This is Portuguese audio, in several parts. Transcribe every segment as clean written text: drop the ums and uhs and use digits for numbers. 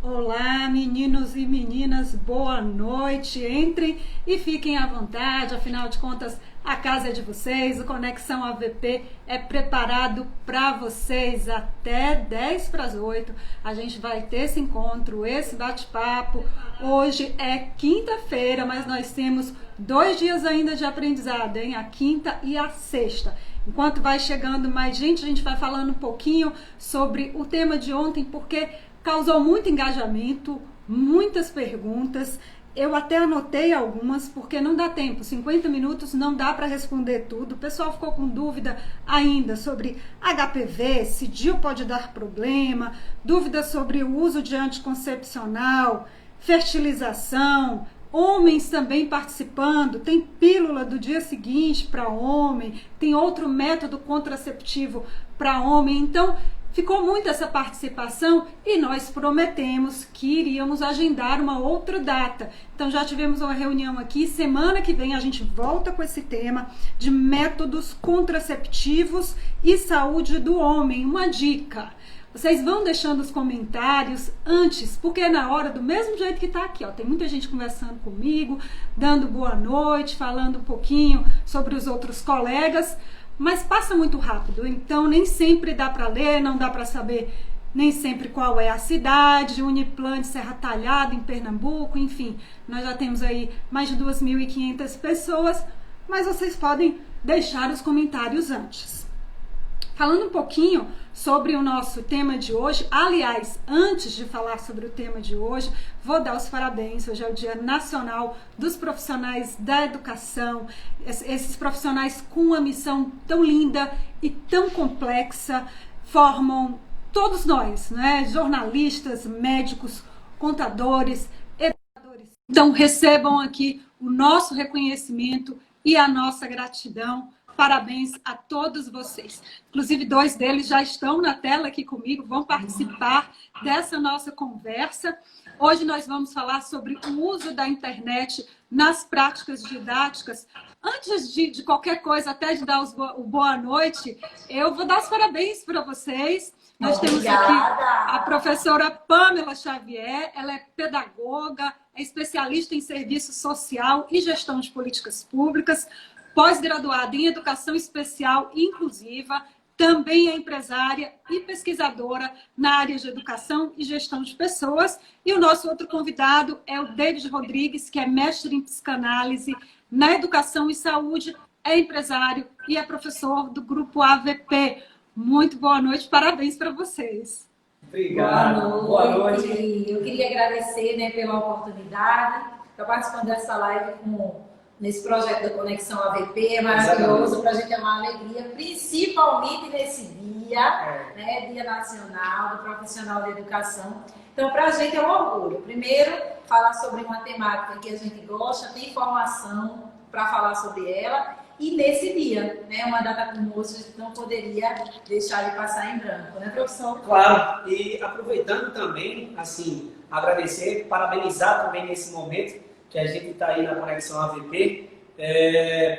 Olá, meninos e meninas, boa noite. Entrem e fiquem à vontade, afinal de contas, a casa é de vocês, o Conexão AVP é preparado para vocês até 10 para as 8. A gente vai ter esse encontro, esse bate-papo. Hoje é quinta-feira, mas nós temos 2 dias ainda de aprendizado, hein? A quinta e a sexta. Enquanto vai chegando mais gente, a gente vai falando um pouquinho sobre o tema de ontem, porque causou muito engajamento, muitas perguntas. Eu até anotei algumas, porque não dá tempo, 50 minutos não dá para responder tudo. O pessoal ficou com dúvida ainda sobre HPV, se DIU pode dar problema, dúvidas sobre o uso de anticoncepcional, fertilização, homens também participando, tem pílula do dia seguinte para homem, tem outro método contraceptivo para homem. Então, ficou muito essa participação e nós prometemos que iríamos agendar uma outra data. Então já tivemos uma reunião aqui, semana que vem a gente volta com esse tema de métodos contraceptivos e saúde do homem. Uma dica: vocês vão deixando os comentários antes, porque é na hora, do mesmo jeito que tá aqui, ó. Tem muita gente conversando comigo, dando boa noite, falando um pouquinho sobre os outros colegas, mas passa muito rápido, então nem sempre dá para ler, não dá para saber nem sempre qual é a cidade. Uniplan de Serra Talhada, em Pernambuco, enfim, nós já temos aí mais de 2.500 pessoas, mas vocês podem deixar os comentários antes. Falando um pouquinho sobre o nosso tema de hoje, aliás, antes de falar sobre o tema de hoje, vou dar os parabéns. Hoje é o Dia Nacional dos Profissionais da Educação, esses profissionais com uma missão tão linda e tão complexa, formam todos nós, né? Jornalistas, médicos, contadores, educadores. Então recebam aqui o nosso reconhecimento e a nossa gratidão. Parabéns a todos vocês. Inclusive, 2 deles já estão na tela aqui comigo, vão participar dessa nossa conversa. Hoje nós vamos falar sobre o uso da internet nas práticas didáticas. Antes de qualquer coisa, até de dar o boa noite, eu vou dar os parabéns para vocês. Nós temos aqui a professora Pamela Xavier, ela é pedagoga, é especialista em serviço social e gestão de políticas públicas, pós-graduada em Educação Especial e Inclusiva, também é empresária e pesquisadora na área de Educação e Gestão de Pessoas. E o nosso outro convidado é o David Rodrigues, que é mestre em Psicanálise na Educação e Saúde, é empresário e é professor do Grupo AVP. Muito boa noite, parabéns para vocês. Obrigado. Boa noite. Eu queria agradecer, né, pela oportunidade. Estou participando dessa live nesse projeto da Conexão AVP, é maravilhoso, para a gente é uma alegria, principalmente nesse dia, né, Dia Nacional do Profissional de Educação. Então, para a gente é um orgulho. Primeiro, falar sobre uma temática que a gente gosta, tem informação para falar sobre ela, e nesse dia, né, uma data como hoje, a gente não poderia deixar de passar em branco, né, professor? Claro, e aproveitando também, assim, agradecer, parabenizar também nesse momento que a gente está aí na Conexão AVP,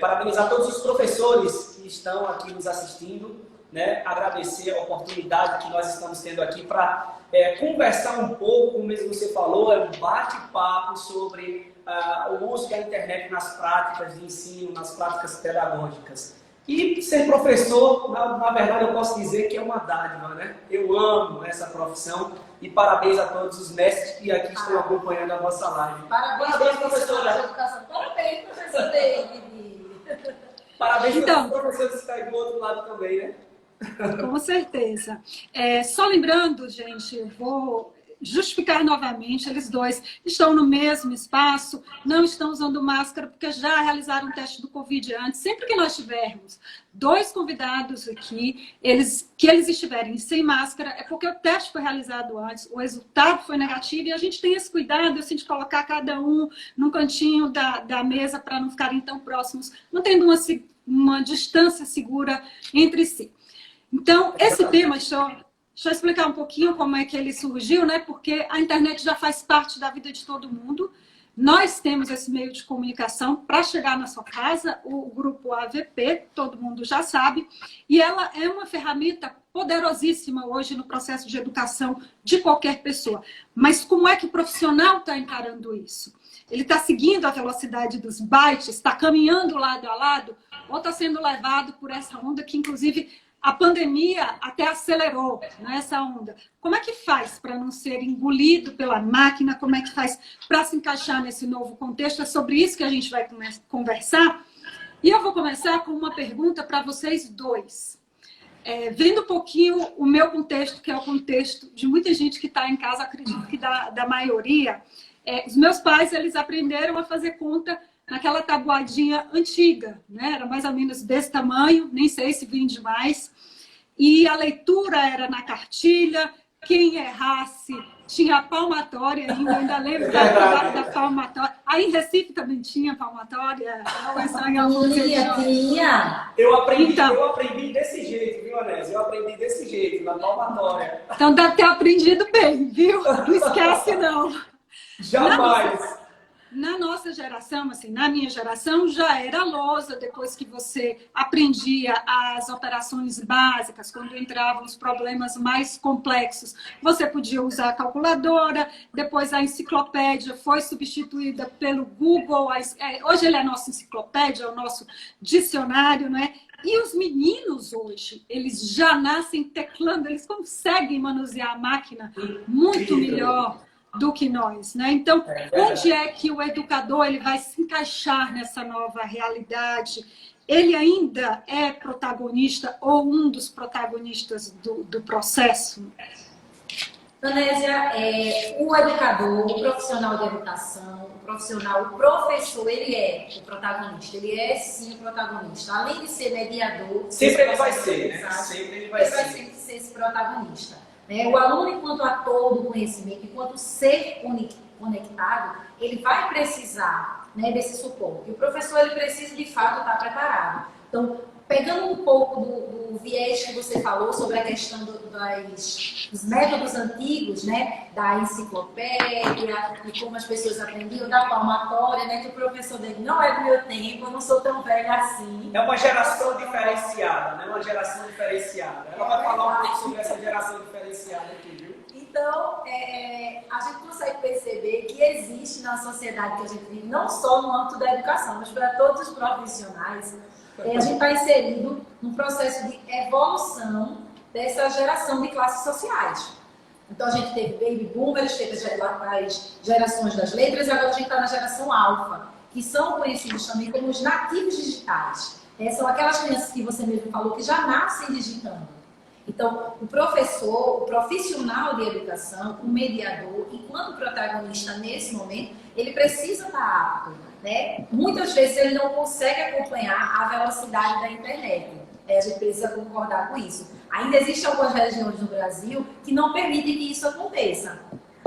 parabenizar todos os professores que estão aqui nos assistindo, né? Agradecer a oportunidade que nós estamos tendo aqui para conversar um pouco, como você falou, um bate-papo sobre o uso da internet nas práticas de ensino, nas práticas pedagógicas. E ser professor, na verdade, eu posso dizer que é uma dádiva, né? Eu amo essa profissão e parabéns a todos os mestres que aqui estão acompanhando a nossa live. Parabéns professora de educação. Parabéns, professor David. Parabéns então, para os professores que estão aí do outro lado também, né? Com certeza. Só lembrando, gente, eu vou justificar novamente, eles dois estão no mesmo espaço, não estão usando máscara porque já realizaram o teste do Covid antes. Sempre que nós tivermos 2 convidados aqui, que eles estiverem sem máscara, é porque o teste foi realizado antes, o resultado foi negativo e a gente tem esse cuidado assim, de colocar cada um num cantinho da mesa para não ficarem tão próximos, não tendo uma distância segura entre si. Então, esse tema, deixa eu explicar um pouquinho como é que ele surgiu, né? Porque a internet já faz parte da vida de todo mundo. Nós temos esse meio de comunicação para chegar na sua casa, o grupo AVP, todo mundo já sabe, e ela é uma ferramenta poderosíssima hoje no processo de educação de qualquer pessoa. Mas como é que o profissional está encarando isso? Ele está seguindo a velocidade dos bytes, está caminhando lado a lado, ou está sendo levado por essa onda que, inclusive, a pandemia até acelerou, né, essa onda. Como é que faz para não ser engolido pela máquina? Como é que faz para se encaixar nesse novo contexto? É sobre isso que a gente vai conversar. E eu vou começar com uma pergunta para vocês dois. Vendo um pouquinho o meu contexto, que é o contexto de muita gente que está em casa, acredito que da maioria, os meus pais, eles aprenderam a fazer conta naquela tabuadinha antiga, né? Era mais ou menos desse tamanho, nem sei se vem demais. E a leitura era na cartilha, quem errasse tinha a palmatória ainda lembro da palmatória. Aí em Recife também tinha palmatória. Tinha. Eu aprendi desse jeito, viu, Anésia? Eu aprendi desse jeito, na palmatória. Então deve ter aprendido bem, viu? Não esquece, não. Jamais. Na nossa geração, assim, na minha geração, já era lousa, depois que você aprendia as operações básicas, quando entravam os problemas mais complexos, você podia usar a calculadora, depois a enciclopédia foi substituída pelo Google, hoje ele é a nossa enciclopédia, é o nosso dicionário, né? E os meninos hoje, eles já nascem teclando, eles conseguem manusear a máquina muito melhor do que nós, né? Então, onde é que o educador ele vai se encaixar nessa nova realidade? Ele ainda é protagonista ou um dos protagonistas do processo? Anésia, o educador, o profissional de educação, o professor, ele é o protagonista. Ele é, sim, o protagonista. Além de ser mediador... Sempre ele vai ser, né? Sempre ele vai sempre ser esse protagonista. O aluno, enquanto ator do conhecimento, enquanto ser conectado, ele vai precisar, né, desse suporte. E o professor, ele precisa, de fato, estar preparado. Então, pegando um pouco do viés que você falou sobre a questão dos métodos antigos, né, da enciclopédia, e como as pessoas aprendiam, da palmatória, né, que o professor dele não é do meu tempo, eu não sou tão velha assim. É uma geração diferenciada, né? Uma geração diferenciada. Ela vai falar um pouco sobre essa geração diferenciada aqui, viu? Então, a gente consegue perceber que existe na sociedade que a gente vive, não só no âmbito da educação, mas para todos os profissionais, a gente está inserido num processo de evolução dessa geração de classes sociais. Então, a gente teve baby boomers, teve as gerações das letras, e agora a gente está na geração alfa, que são conhecidos também como os nativos digitais. São aquelas crianças que você mesmo falou que já nascem digitando. Então, o professor, o profissional de educação, o mediador, enquanto protagonista nesse momento, ele precisa estar apto, né? Muitas vezes ele não consegue acompanhar a velocidade da internet. A gente precisa concordar com isso. Ainda existem algumas regiões no Brasil que não permitem que isso aconteça.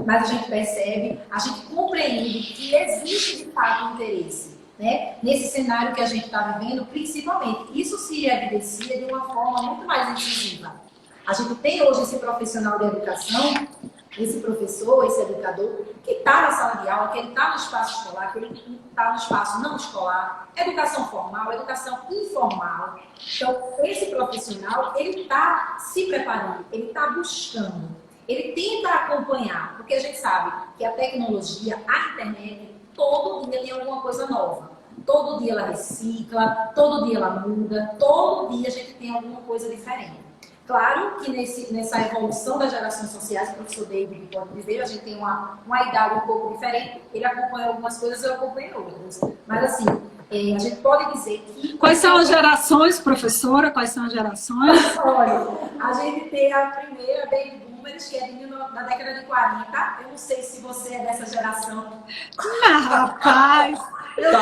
Mas a gente percebe, a gente compreende que existe de fato um interesse, né? Nesse cenário que a gente está vivendo, principalmente. Isso se evidencia de uma forma muito mais incisiva. A gente tem hoje esse profissional de educação, esse professor, esse educador, que está na sala de aula, que ele está no espaço escolar, que ele está no espaço não escolar, educação formal, educação informal. Então, esse profissional, ele está se preparando, ele está buscando, ele tenta acompanhar, porque a gente sabe que a tecnologia, a internet, todo dia tem alguma coisa nova. Todo dia ela recicla, todo dia ela muda, todo dia a gente tem alguma coisa diferente. Claro que nessa evolução das gerações sociais, o professor David pode dizer, a gente tem uma idade um pouco diferente, ele acompanha algumas coisas, eu acompanho outras. Mas assim, a gente pode dizer que... Quais são as gerações, professora? Quais são as gerações? Olha, a gente tem a primeira Baby Boomers, que é da década de 40. Eu não sei se você é dessa geração. Rapaz! Eu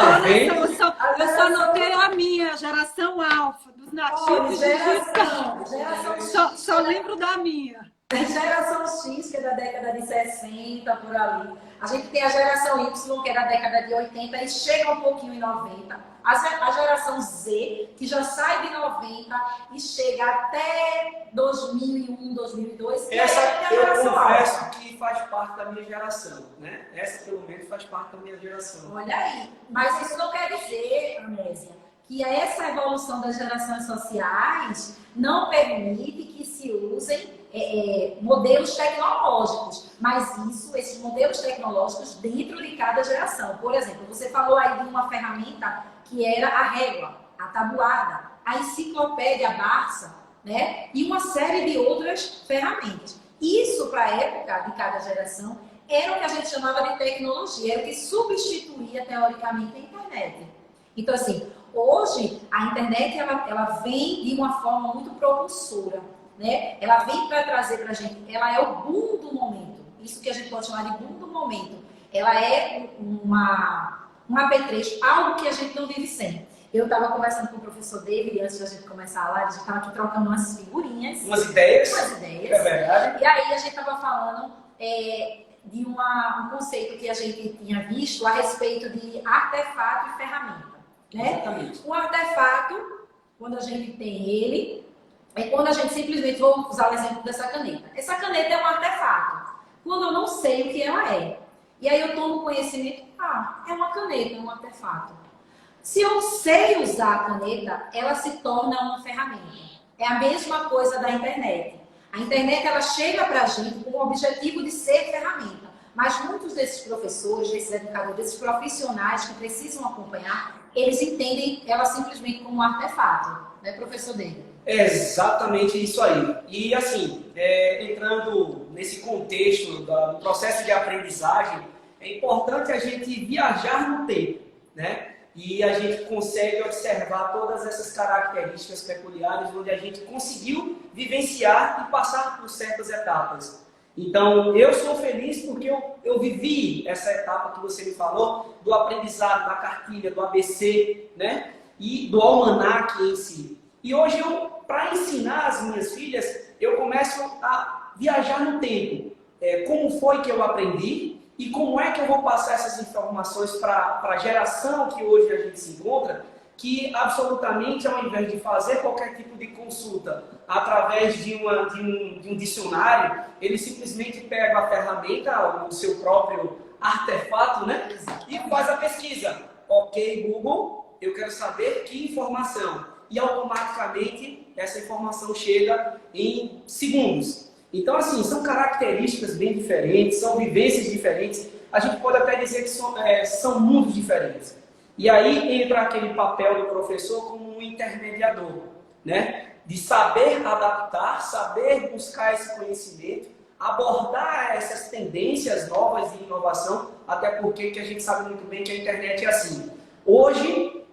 só notei a minha, geração alfa, dos nativos digitais. Só lembro da minha. Geração X, que é da década de 60, por ali. A gente tem a geração Y, que é da década de 80 e chega um pouquinho em 90. A geração Z, que já sai de 90 e chega até 2001, 2002. Essa eu confesso que faz parte da minha geração, né? Essa, pelo menos, faz parte da minha geração. Olha aí. Mas isso não quer dizer, Anésia, que essa evolução das gerações sociais não permite que se usem modelos tecnológicos, mas esses modelos tecnológicos dentro de cada geração. Por exemplo, você falou aí de uma ferramenta que era a régua, a tabuada, a enciclopédia Barça, né? E uma série de outras ferramentas. Isso, para a época de cada geração, era o que a gente chamava de tecnologia, era o que substituía, teoricamente, a internet. Então, assim, hoje, a internet, ela vem de uma forma muito propulsora, né? Ela vem para trazer para a gente, ela é o boom do momento. Isso que a gente pode chamar de boom do momento. Ela é um apetrecho, algo que a gente não vive sem. Eu estava conversando com o professor David antes da gente começar a live, a gente estava aqui trocando umas figurinhas. Umas ideias. É verdade. E aí a gente estava falando de um conceito que a gente tinha visto a respeito de artefato e ferramenta. Né? Exatamente. Um artefato, quando a gente tem ele, é quando a gente simplesmente, vou usar o exemplo dessa caneta. Essa caneta é um artefato. Quando eu não sei o que ela é. E aí eu tomo conhecimento, é uma caneta, é um artefato. Se eu sei usar a caneta, ela se torna uma ferramenta. É a mesma coisa da internet. A internet, ela chega para a gente com o objetivo de ser ferramenta. Mas muitos desses professores, desses educadores, desses profissionais que precisam acompanhar, eles entendem ela simplesmente como um artefato. Né, professor David? É exatamente isso aí. E assim, entrando nesse contexto do processo de aprendizagem, é importante a gente viajar no tempo, né? E a gente consegue observar todas essas características peculiares onde a gente conseguiu vivenciar e passar por certas etapas. Então, eu sou feliz porque eu vivi essa etapa que você me falou, do aprendizado, da cartilha, do ABC, né? E do almanaque em si. E hoje, para ensinar as minhas filhas, eu começo a viajar no tempo. Como foi que eu aprendi? E como é que eu vou passar essas informações para a geração que hoje a gente se encontra, que absolutamente, ao invés de fazer qualquer tipo de consulta através de um dicionário, ele simplesmente pega a ferramenta, o seu próprio artefato, né? E faz a pesquisa. Ok, Google, eu quero saber que informação. E automaticamente essa informação chega em segundos. Então, assim, são características bem diferentes, são vivências diferentes. A gente pode até dizer que são mundos diferentes. E aí entra aquele papel do professor como um intermediador, né? De saber adaptar, saber buscar esse conhecimento, abordar essas tendências novas de inovação, até porque que a gente sabe muito bem que a internet é assim. Hoje,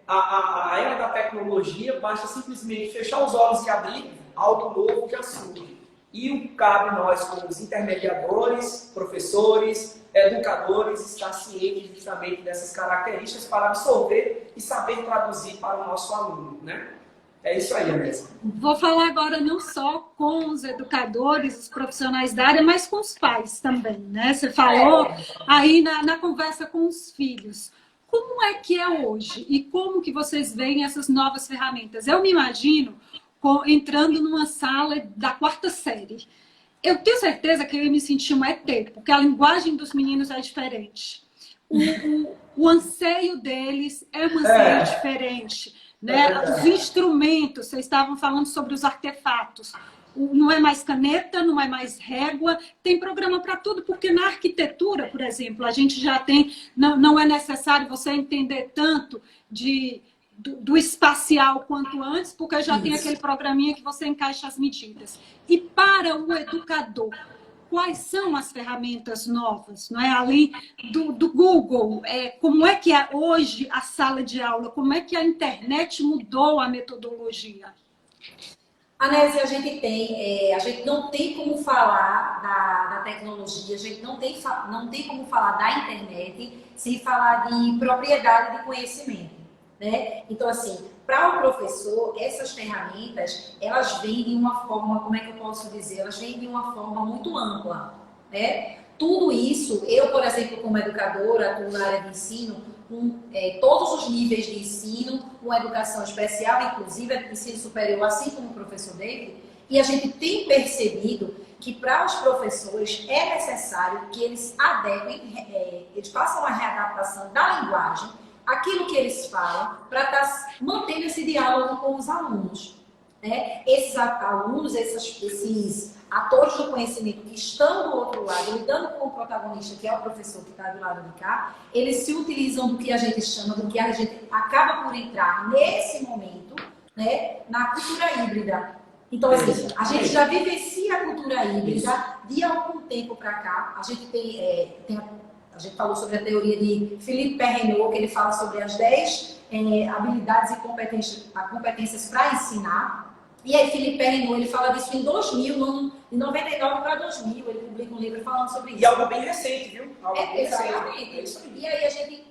a era da tecnologia, basta simplesmente fechar os olhos e abrir, algo novo já surge. E cabe nós, como os intermediadores, professores, educadores, estar cientes justamente dessas características para absorver e saber traduzir para o nosso aluno, né? É isso aí, Andressa. Vou falar agora não só com os educadores, os profissionais da área, mas com os pais também, né? Você falou aí na conversa com os filhos. Como é que é hoje? E como que vocês veem essas novas ferramentas? Eu me imagino entrando numa sala da 4ª série. Eu tenho certeza que eu ia me sentir um ET, porque a linguagem dos meninos é diferente. O anseio deles é um anseio diferente. Né? Os instrumentos, vocês estavam falando sobre os artefatos. Não é mais caneta, não é mais régua, tem programa para tudo, porque na arquitetura, por exemplo, a gente já tem, não é necessário você entender tanto do espacial quanto antes, porque já tem aquele programinha que você encaixa as medidas. E para o educador, quais são as ferramentas novas? Não é? Além do Google, como é que é hoje a sala de aula? Como é que a internet mudou a metodologia? Anésia, a gente não tem como falar da tecnologia, a gente não tem como falar da internet sem falar de propriedade de conhecimento. Né? Então, assim, para o professor, essas ferramentas, elas vêm de uma forma, como é que eu posso dizer? Elas vêm de uma forma muito ampla, né? Tudo isso, eu, por exemplo, como educadora, atuo na área de ensino, com todos os níveis de ensino, com educação especial, inclusive ensino superior, assim como o professor David, e a gente tem percebido que para os professores é necessário que eles adequem, eles façam a readaptação da linguagem aquilo que eles falam, para estar mantendo esse diálogo com os alunos. Né? Esses alunos, esses atores do conhecimento que estão do outro lado, lidando com o protagonista, que é o professor que está do lado de cá, eles se utilizam do que a gente chama, do que a gente acaba por entrar nesse momento, né, na cultura híbrida. Então, assim, a gente já vivencia a cultura híbrida de algum tempo para cá. A gente a gente falou sobre a teoria de Philippe Perrineau, que ele fala sobre as 10 habilidades e competências para ensinar. E aí, Philippe Perrineau, ele fala disso em 2000, em 99 para 2000, ele publica um livro falando sobre isso. E algo bem recente, viu? Algo bem exatamente. Recente. E aí a gente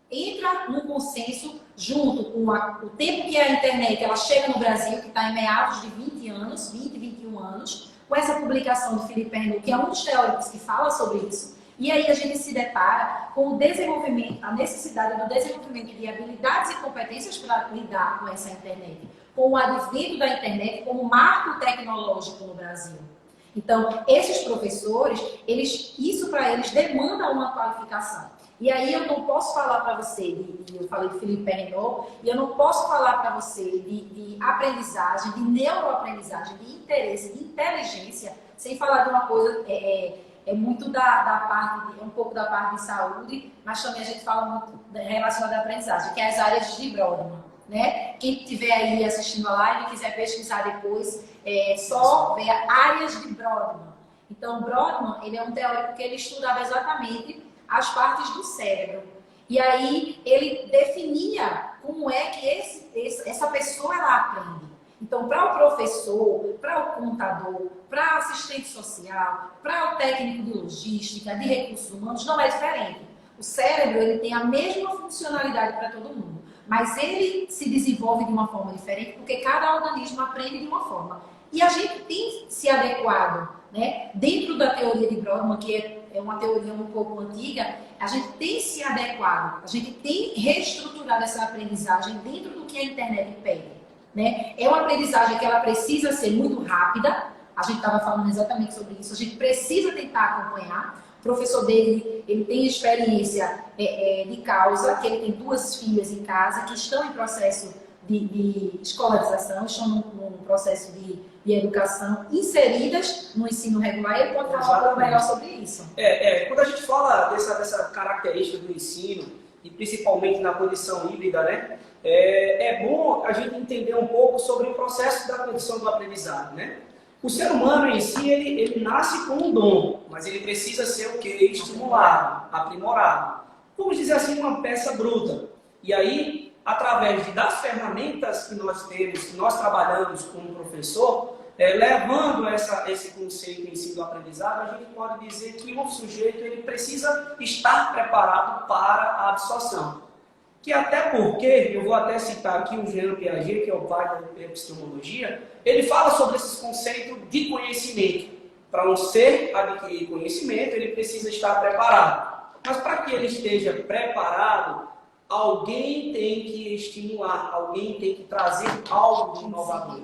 entra num consenso junto com o tempo que a internet ela chega no Brasil, que está em meados de 20 anos, 20, 21 anos, com essa publicação do Philippe Perrineau, que é um dos teóricos que fala sobre isso. E aí a gente se depara com o desenvolvimento, a necessidade do desenvolvimento de habilidades e competências para lidar com essa internet, com o advento da internet como marco tecnológico no Brasil. Então, esses professores, isso para eles demanda uma qualificação. E aí eu não posso falar para você, eu falei de Philippe Perrineau, e eu não posso falar para você de aprendizagem, de neuroaprendizagem, de interesse, de inteligência, sem falar de uma coisa, muito da parte, um pouco da parte de saúde, mas também a gente fala muito relacionada à aprendizagem, que é as áreas de Brodmann. Né? Quem estiver aí assistindo a live e quiser pesquisar depois, só ver áreas de Brodmann. Então, Brodmann, ele é um teórico que ele estudava exatamente as partes do cérebro. E aí, ele definia como é que essa pessoa ela aprende. Então, para o professor, para o contador, para o assistente social, para o técnico de logística, de recursos humanos, não é diferente. O cérebro ele tem a mesma funcionalidade para todo mundo. Mas ele se desenvolve de uma forma diferente porque cada organismo aprende de uma forma. E a gente tem se adequado, né? Dentro da teoria de Brodmann, que é uma teoria um pouco antiga, a gente tem se adequado, a gente tem reestruturado essa aprendizagem dentro do que a internet pede. Né? É uma aprendizagem que ela precisa ser muito rápida, a gente estava falando exatamente sobre isso, a gente precisa tentar acompanhar. O professor dele, ele tem experiência de causa, que ele tem 2 filhas em casa que estão em processo de escolarização, estão num processo de educação, inseridas no ensino regular, e ele pode falar um pouco melhor sobre isso. Quando a gente fala dessa característica do ensino, e principalmente na condição híbrida, né, é bom a gente entender um pouco sobre o processo da condição do aprendizado, né? O ser humano em si, ele nasce com um dom, mas ele precisa ser o quê? Estimulado, aprimorado. Vamos dizer assim, uma peça bruta. E aí, através das ferramentas que nós temos, que nós trabalhamos como professor, levando esse conceito em si do aprendizado, a gente pode dizer que o sujeito ele precisa estar preparado para a absorção. Que até porque, eu vou até citar aqui o Jean Piaget, que é o pai da epistemologia, ele fala sobre esses conceitos de conhecimento. Para um ser adquirir conhecimento, ele precisa estar preparado. Mas para que ele esteja preparado, alguém tem que estimular, alguém tem que trazer algo de inovador.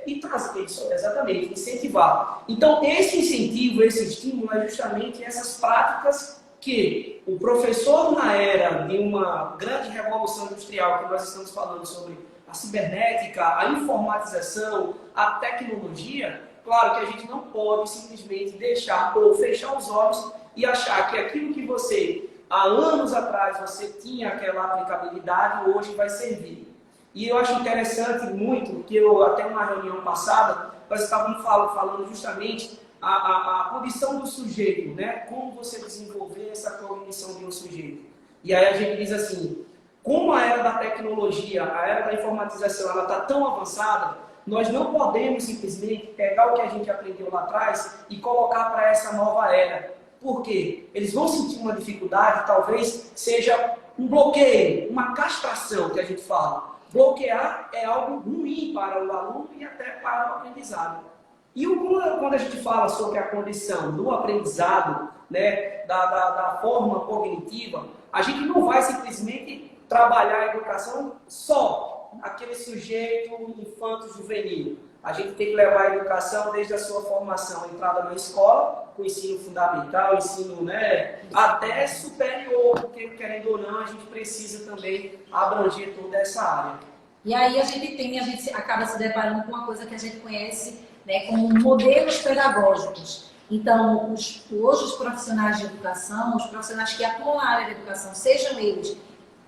E trazer isso, exatamente, incentivar. Então, esse incentivo, esse estímulo é justamente essas práticas que o professor, na era de uma grande revolução industrial, que nós estamos falando sobre a cibernética, a informatização, a tecnologia, claro que a gente não pode simplesmente deixar ou fechar os olhos e achar que aquilo que você, há anos atrás, você tinha aquela aplicabilidade, hoje vai servir. E eu acho interessante muito, que até uma reunião passada, nós estávamos falando justamente a condição do sujeito, né? Como você desenvolver essa cognição de um sujeito. E aí a gente diz assim, como a era da tecnologia, a era da informatização, ela está tão avançada, nós não podemos simplesmente pegar o que a gente aprendeu lá atrás e colocar para essa nova era. Por quê? Eles vão sentir uma dificuldade, talvez seja um bloqueio, uma castração que a gente fala. Bloquear é algo ruim para o aluno e até para o aprendizado. E quando a gente fala sobre a condição do aprendizado, né, da forma cognitiva, a gente não vai simplesmente trabalhar a educação só aquele sujeito infanto-juvenil. A gente tem que levar a educação desde a sua formação, entrada na escola, com o ensino fundamental, ensino, né, até superior, porque, querendo ou não, a gente precisa também abranger toda essa área. E aí a gente acaba se deparando com uma coisa que a gente conhece, né, como modelos pedagógicos. Então, hoje os profissionais de educação, os profissionais que atuam na área da educação, sejam eles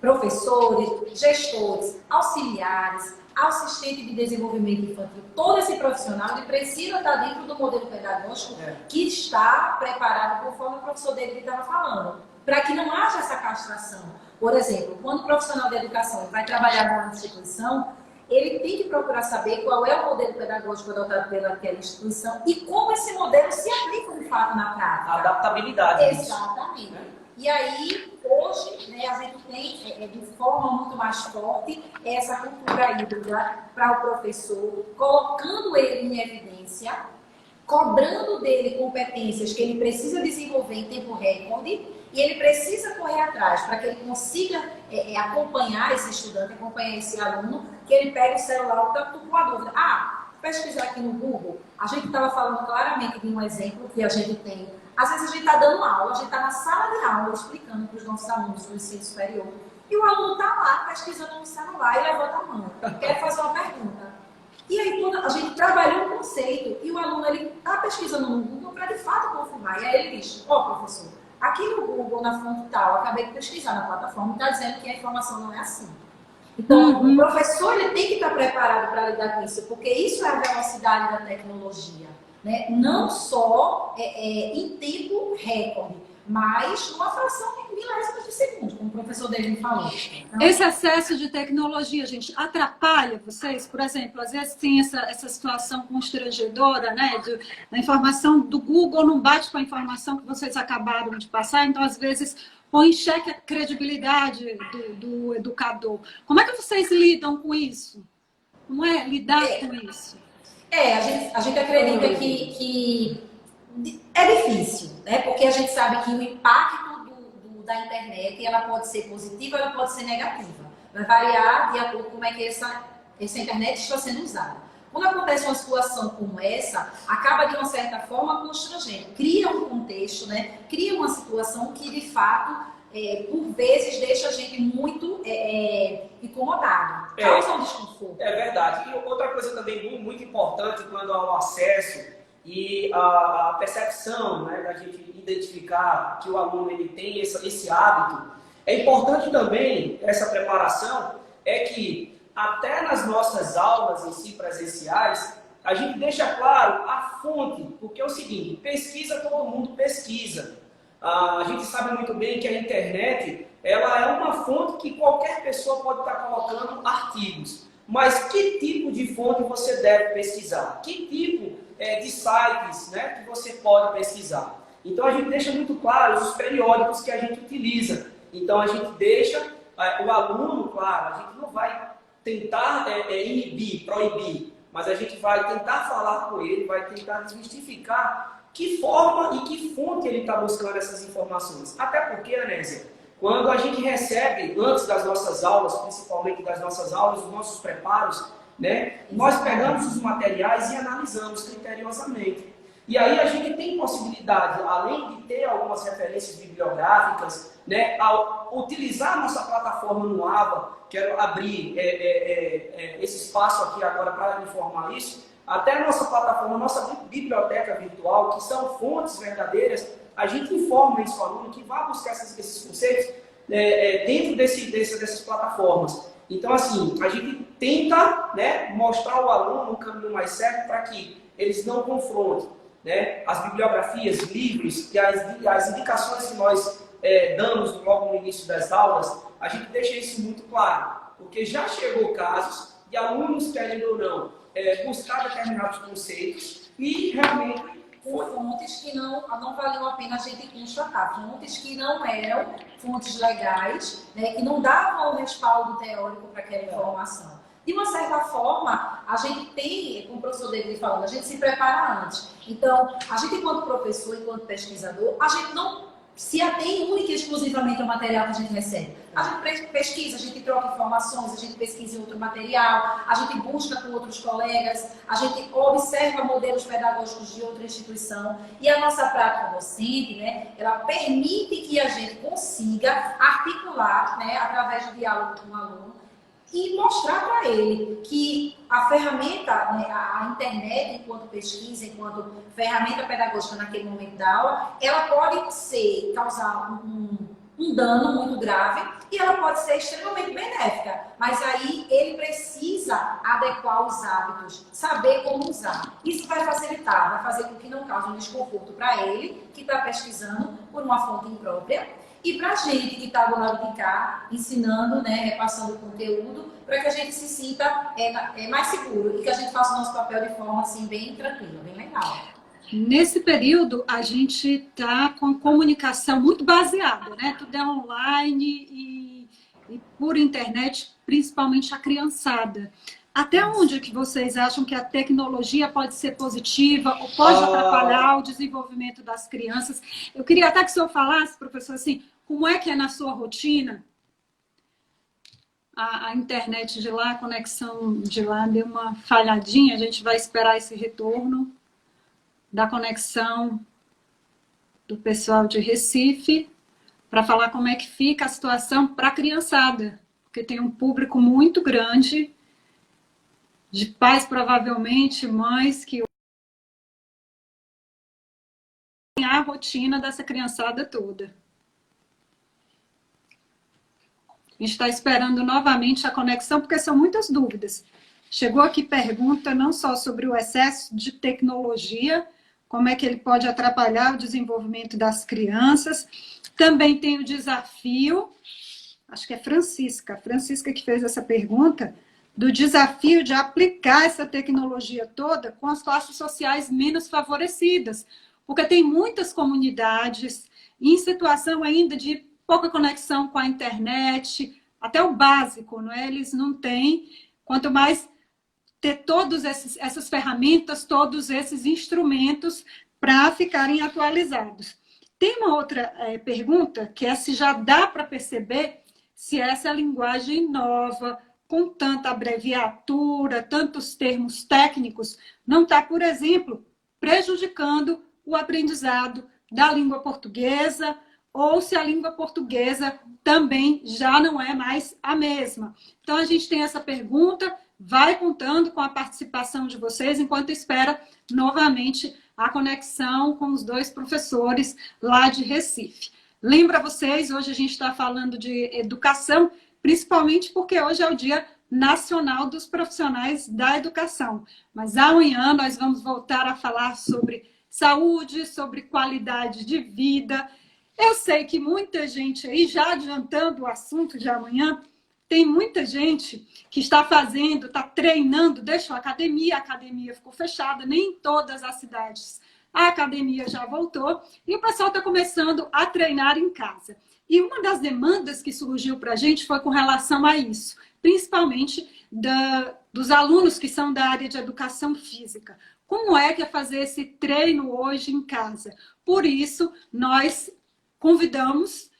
professores, gestores, auxiliares, assistente de desenvolvimento infantil, todo esse profissional ele precisa estar dentro do modelo pedagógico que está preparado conforme o professor dele estava falando, para que não haja essa castração. Por exemplo, quando o profissional de educação vai trabalhar numa instituição, ele tem que procurar saber qual é o modelo pedagógico adotado pelaquela instituição e como esse modelo se aplica de fato na prática. A adaptabilidade. Exatamente. E aí, hoje, né, a gente tem, de forma muito mais forte, essa cultura híbrida para o professor, colocando ele em evidência, cobrando dele competências que ele precisa desenvolver em tempo recorde, e ele precisa correr atrás para que ele consiga acompanhar esse estudante, acompanhar esse aluno, que ele pegue o celular e está com a dúvida. Pesquisar aqui no Google, a gente estava falando claramente de um exemplo que a gente tem. Às vezes a gente está dando aula, a gente está na sala de aula explicando para os nossos alunos do ensino superior, e o aluno está lá pesquisando no celular e levanta a mão, quer fazer uma pergunta. E aí quando a gente trabalhou o conceito e o aluno está pesquisando no Google para de fato confirmar. E aí ele diz, professor, aqui no Google, na fonte tal, acabei de pesquisar na plataforma e está dizendo que a informação não é assim. Então, o professor ele tem que estar preparado para lidar com isso, porque isso é a velocidade da tecnologia. Né? Não só em tempo recorde, mas numa fração de milésimos de segundo, como o professor dele me falou. Então, esse excesso de tecnologia, gente, atrapalha vocês? Por exemplo, às vezes tem essa situação constrangedora, né? A informação do Google não bate com a informação que vocês acabaram de passar, então às vezes põe em xeque a credibilidade do educador. Como é que vocês lidam com isso? Como é lidar com isso? A gente acredita que é difícil, né? Porque a gente sabe que o impacto da internet ela pode ser positiva, ela pode ser negativa. Vai variar de acordo com como é que essa internet está sendo usada. Quando acontece uma situação como essa, acaba de uma certa forma constrangendo. Cria um contexto, né? Cria uma situação que de fato, por vezes, deixa a gente muito incomodado. Causa um desconforto. É verdade. E outra coisa também muito importante quando há o acesso e a percepção, né, da gente identificar que o aluno ele tem esse hábito, é importante também essa preparação, é que até nas nossas aulas em si presenciais, a gente deixa claro a fonte, porque é o seguinte, pesquisa todo mundo pesquisa. A gente sabe muito bem que a internet ela é uma fonte que qualquer pessoa pode estar colocando artigos. Mas que tipo de fonte você deve pesquisar? Que tipo de sites, né, que você pode pesquisar? Então a gente deixa muito claro os periódicos que a gente utiliza. Então a gente deixa o aluno, claro, a gente não vai tentar inibir, proibir, mas a gente vai tentar falar com ele, vai tentar desmistificar que forma e que fonte ele está buscando essas informações. Até porque, Anésia, quando a gente recebe, antes das nossas aulas, principalmente das nossas aulas, os nossos preparos, né, nós pegamos os materiais e analisamos criteriosamente. E aí a gente tem possibilidade, além de ter algumas referências bibliográficas, né, ao utilizar a nossa plataforma no AVA, quero abrir esse espaço aqui agora para informar isso, até a nossa plataforma, a nossa biblioteca virtual, que são fontes verdadeiras, a gente informa isso ao aluno que vai buscar esses conceitos dentro dessas plataformas. Então, assim, a gente tenta, né, mostrar ao aluno um caminho mais certo para que eles não confrontem, né, as bibliografias, livros e as indicações que nós damos logo no início das aulas, a gente deixa isso muito claro, porque já chegou casos de alunos, querendo ou não, buscar determinados conceitos e realmente com fontes que não valiam a pena a gente constatar, fontes que não eram fontes legais, né, que não davam o respaldo teórico para aquela informação. De uma certa forma, a gente tem, como o professor David falando, a gente se prepara antes. Então, a gente enquanto professor, enquanto pesquisador, a gente não se atém única e exclusivamente ao material que a gente recebe. A gente pesquisa, a gente troca informações, a gente pesquisa em outro material, a gente busca com outros colegas, a gente observa modelos pedagógicos de outra instituição. E a nossa prática docente, né, ela permite que a gente consiga articular, né, através do diálogo com o aluno, e mostrar para ele que a ferramenta, né, a internet, enquanto pesquisa, enquanto ferramenta pedagógica naquele momento da aula, ela pode causar um dano muito grave e ela pode ser extremamente benéfica. Mas aí ele precisa adequar os hábitos, saber como usar. Isso vai facilitar, vai fazer com que não cause um desconforto para ele, que está pesquisando por uma fonte imprópria, e para a gente que está do lado de cá, ensinando, né, repassando o conteúdo, para que a gente se sinta mais seguro e que a gente faça o nosso papel de forma assim, bem tranquila, bem legal. Nesse período, a gente está com comunicação muito baseada, né? Tudo é online e por internet, principalmente a criançada. Até onde que vocês acham que a tecnologia pode ser positiva ou pode atrapalhar o desenvolvimento das crianças? Eu queria até que o senhor falasse, professor, assim, como é que é na sua rotina? A internet de lá, a conexão de lá deu uma falhadinha, a gente vai esperar esse retorno da conexão do pessoal de Recife para falar como é que fica a situação para a criançada, porque tem um público muito grande de pais, provavelmente, mães, que têm a rotina dessa criançada toda. A gente está esperando novamente a conexão, porque são muitas dúvidas. Chegou aqui pergunta não só sobre o excesso de tecnologia, como é que ele pode atrapalhar o desenvolvimento das crianças. Também tem o desafio, acho que é Francisca que fez essa pergunta, do desafio de aplicar essa tecnologia toda com as classes sociais menos favorecidas, porque tem muitas comunidades em situação ainda de pouca conexão com a internet, até o básico, não é? Eles não têm, quanto mais ter todas essas ferramentas, todos esses instrumentos para ficarem atualizados. Tem uma outra pergunta, que é se já dá para perceber se essa linguagem nova, com tanta abreviatura, tantos termos técnicos, não está, por exemplo, prejudicando o aprendizado da língua portuguesa, ou se a língua portuguesa também já não é mais a mesma. Então, a gente tem essa pergunta, vai contando com a participação de vocês, enquanto espera novamente a conexão com os dois professores lá de Recife. Lembra vocês, hoje a gente está falando de educação, principalmente porque hoje é o Dia Nacional dos Profissionais da Educação. Mas amanhã nós vamos voltar a falar sobre saúde, sobre qualidade de vida. Eu sei que muita gente aí, já adiantando o assunto de amanhã, tem muita gente que está fazendo, está treinando, deixou a academia ficou fechada, nem em todas as cidades a academia já voltou, e o pessoal está começando a treinar em casa. E uma das demandas que surgiu para a gente foi com relação a isso, principalmente dos alunos que são da área de educação física. Como é que é fazer esse treino hoje em casa? Por isso, nós convidamos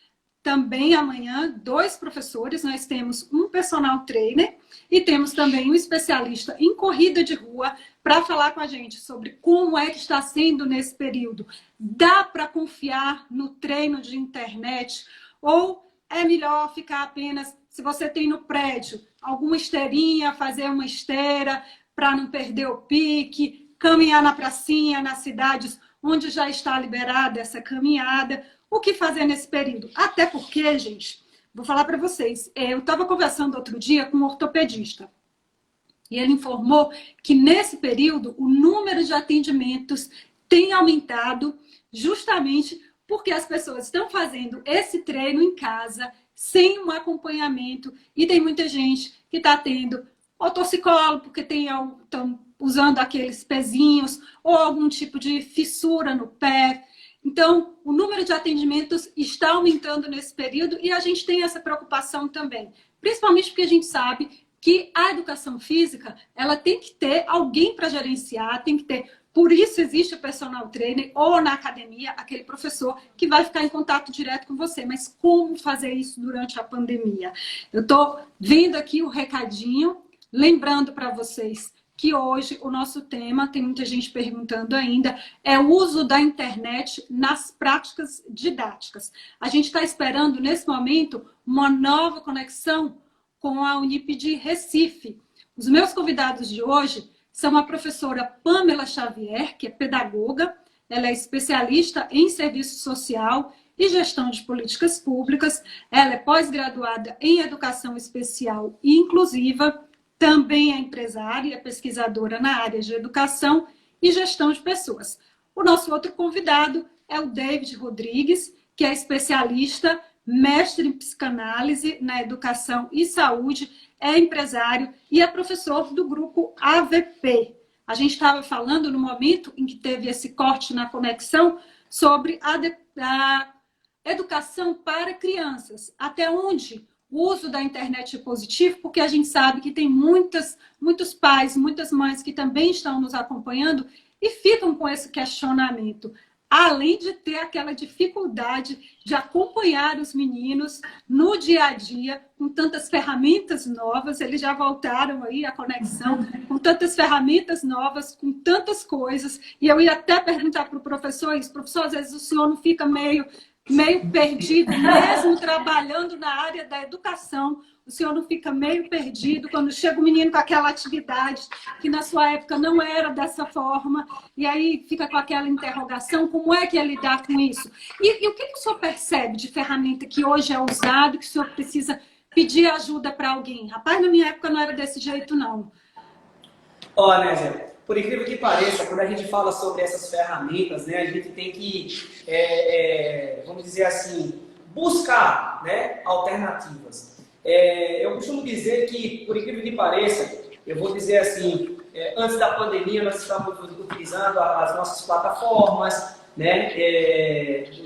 também amanhã 2 professores, nós temos um personal trainer e temos também um especialista em corrida de rua para falar com a gente sobre como é que está sendo nesse período. Dá para confiar no treino de internet ou é melhor ficar apenas, se você tem no prédio, alguma esteirinha, fazer uma esteira para não perder o pique, caminhar na pracinha, nas cidades onde já está liberada essa caminhada. O que fazer nesse período? Até porque, gente, vou falar para vocês, eu estava conversando outro dia com um ortopedista e ele informou que nesse período o número de atendimentos tem aumentado justamente porque as pessoas estão fazendo esse treino em casa sem um acompanhamento e tem muita gente que está tendo ou torcicolo porque estão usando aqueles pezinhos ou algum tipo de fissura no pé. Então, o número de atendimentos está aumentando nesse período e a gente tem essa preocupação também. Principalmente porque a gente sabe que a educação física, ela tem que ter alguém para gerenciar, tem que ter Por isso existe o personal trainer ou na academia, aquele professor que vai ficar em contato direto com você. Mas como fazer isso durante a pandemia? Eu estou vendo aqui o recadinho, lembrando para vocês que hoje o nosso tema, tem muita gente perguntando ainda, é o uso da internet nas práticas didáticas. A gente está esperando, nesse momento, uma nova conexão com a Unip de Recife. Os meus convidados de hoje são a professora Pamela Xavier, que é pedagoga, ela é especialista em serviço social e gestão de políticas públicas, ela é pós-graduada em educação especial e inclusiva, também é empresária e pesquisadora na área de educação e gestão de pessoas. O nosso outro convidado é o David Rodrigues, que é especialista, mestre em psicanálise na educação e saúde, é empresário e é professor do grupo AVP. A gente estava falando no momento em que teve esse corte na conexão sobre a educação para crianças. Até onde o uso da internet é positivo, porque a gente sabe que tem muitos pais, muitas mães que também estão nos acompanhando e ficam com esse questionamento. Além de ter aquela dificuldade de acompanhar os meninos no dia a dia, com tantas ferramentas novas, eles já voltaram aí a conexão, com tantas ferramentas novas, com tantas coisas. E eu ia até perguntar para o professor isso, professor, às vezes o senhor não fica meio perdido, mesmo trabalhando na área da educação, o senhor não fica meio perdido quando chega o menino com aquela atividade que na sua época não era dessa forma, e aí fica com aquela interrogação, como é que é lidar com isso? E o que o senhor percebe de ferramenta que hoje é usado, que o senhor precisa pedir ajuda para alguém? Rapaz, na minha época não era desse jeito, não. Ó, Nézia, por incrível que pareça, quando a gente fala sobre essas ferramentas, né, a gente tem que, vamos dizer assim, buscar, né, alternativas. Eu costumo dizer que, por incrível que pareça, eu vou dizer assim, antes da pandemia nós estávamos utilizando as nossas plataformas, né,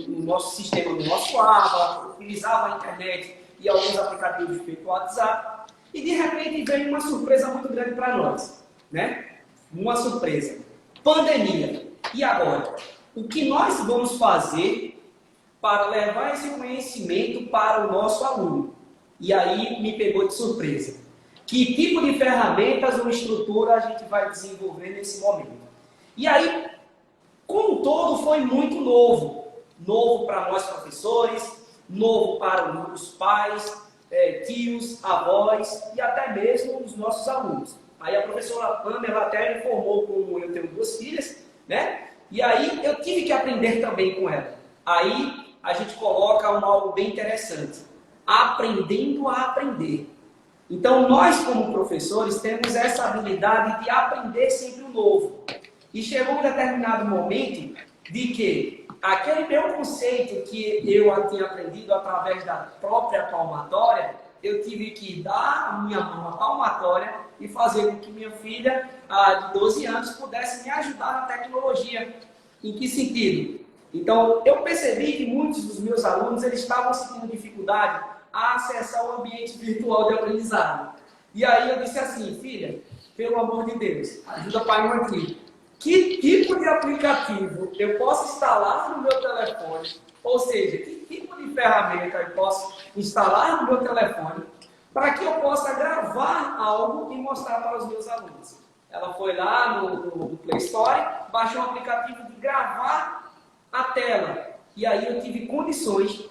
o nosso sistema do nosso ABA, utilizava a internet e alguns aplicativos feito WhatsApp, e de repente veio uma surpresa muito grande para nós, né? Uma surpresa. Pandemia. E agora? O que nós vamos fazer para levar esse conhecimento para o nosso aluno? E aí me pegou de surpresa. Que tipo de ferramentas ou estrutura a gente vai desenvolver nesse momento? E aí, como um todo, foi muito novo. Novo para nós professores, novo para os pais, tios, avós e até mesmo os nossos alunos. Aí a professora Pamela até informou como eu tenho 2 filhas, né? E aí eu tive que aprender também com ela. Aí a gente coloca algo bem interessante. Aprendendo a aprender. Então nós como professores temos essa habilidade de aprender sempre o novo. E chegou um determinado momento de que aquele meu conceito que eu tinha aprendido através da própria palmatória, eu tive que dar a minha mão à palmatória e fazer com que minha filha, de 12 anos, pudesse me ajudar na tecnologia. Em que sentido? Então, eu percebi que muitos dos meus alunos eles estavam sentindo dificuldade a acessar o ambiente virtual de aprendizado. E aí eu disse assim, filha, pelo amor de Deus, ajuda pai e mãe aqui. Que tipo de aplicativo eu posso instalar no meu telefone? Ou seja, que tipo de ferramenta eu posso instalar no meu telefone para que eu possa gravar algo e mostrar para os meus alunos? Ela foi lá no Play Store, baixou um aplicativo de gravar a tela. E aí eu tive condições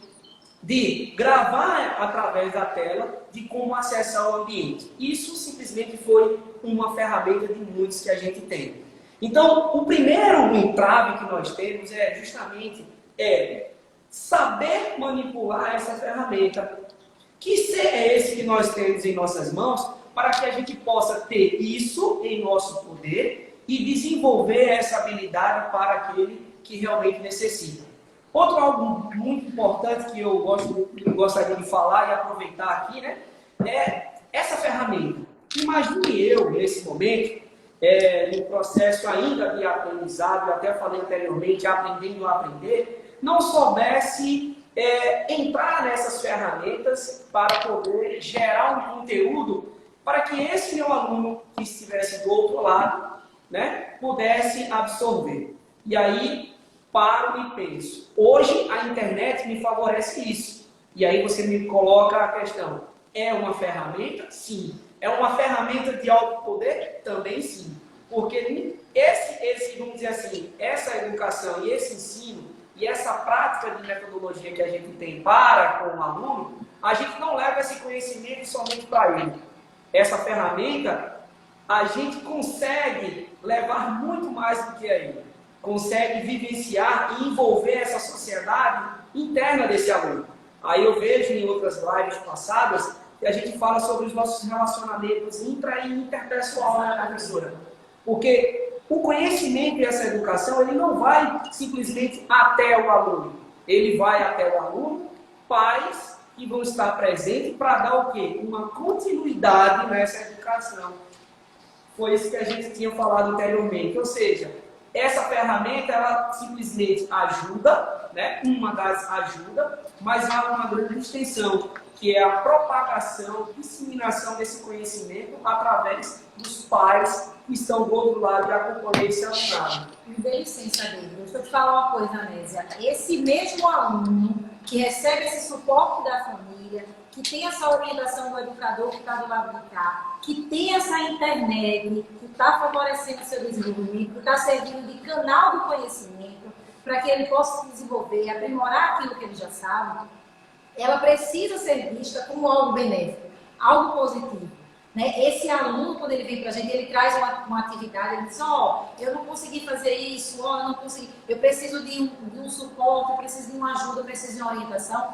de gravar através da tela de como acessar o ambiente. Isso simplesmente foi uma ferramenta de muitos que a gente tem. Então, o primeiro entrave que nós temos é justamente saber manipular essa ferramenta. Que ser é esse que nós temos em nossas mãos para que a gente possa ter isso em nosso poder e desenvolver essa habilidade para aquele que realmente necessita. Outro algo muito importante que eu gostaria de falar e aproveitar aqui, né, é essa ferramenta. Imagine eu, nesse momento, no processo ainda de aprendizado, eu até falei anteriormente, aprendendo a aprender, não soubesse entrar nessas ferramentas para poder gerar um conteúdo para que esse meu aluno que estivesse do outro lado né, pudesse absorver. E aí, paro e penso. Hoje, a internet me favorece isso. E aí você me coloca a questão. É uma ferramenta? Sim. É uma ferramenta de alto poder? Também sim. Porque vamos dizer assim, essa educação e esse ensino e essa prática de metodologia que a gente tem para com o aluno, a gente não leva esse conhecimento somente para ele. Essa ferramenta, a gente consegue levar muito mais do que ele. Consegue vivenciar e envolver essa sociedade interna desse aluno. Aí eu vejo em outras lives passadas que a gente fala sobre os nossos relacionamentos intra e interpessoal, né, professora? Porque o conhecimento e essa educação, ele não vai simplesmente até o aluno. Ele vai até o aluno, pais que vão estar presentes para dar o quê? Uma continuidade nessa educação. Foi isso que a gente tinha falado anteriormente. Ou seja, essa ferramenta, ela simplesmente ajuda, né? Uma das ajuda, mas há uma grande extensão, que é a propagação, disseminação desse conhecimento através dos pais que estão do outro lado e acompanham esse alunado. Me dê licença, David. Deixa eu te falar uma coisa, Anésia. Esse mesmo aluno que recebe esse suporte da família, que tem essa orientação do educador que está do lado de cá, que tem essa internet, que está favorecendo o seu desenvolvimento, que está servindo de canal do conhecimento para que ele possa se desenvolver, aprimorar aquilo que ele já sabe, ela precisa ser vista como algo benéfico, algo positivo. Né? Esse aluno, quando ele vem para a gente, ele traz uma atividade, ele diz, eu não consegui fazer isso, eu não consegui, eu preciso de um suporte, eu preciso de uma ajuda, eu preciso de uma orientação.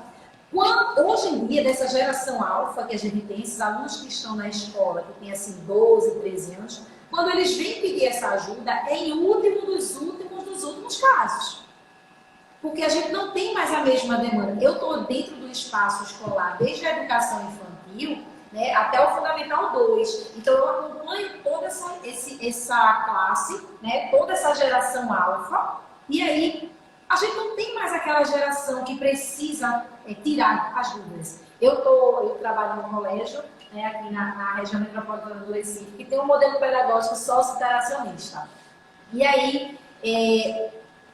Hoje em dia, dessa geração alfa que a gente tem, esses alunos que estão na escola, que tem assim 12, 13 anos, quando eles vêm pedir essa ajuda, é em último dos últimos casos. Porque a gente não tem mais a mesma demanda. Eu estou dentro do espaço escolar, desde a educação infantil, né, até o Fundamental 2. Então, eu acompanho toda essa classe, né, toda essa geração alfa. E aí, a gente não tem mais aquela geração que precisa tirar as dúvidas. Eu trabalho no colégio, né, aqui na região metropolitana do Recife, que tem um modelo pedagógico socio-interacionista. E aí,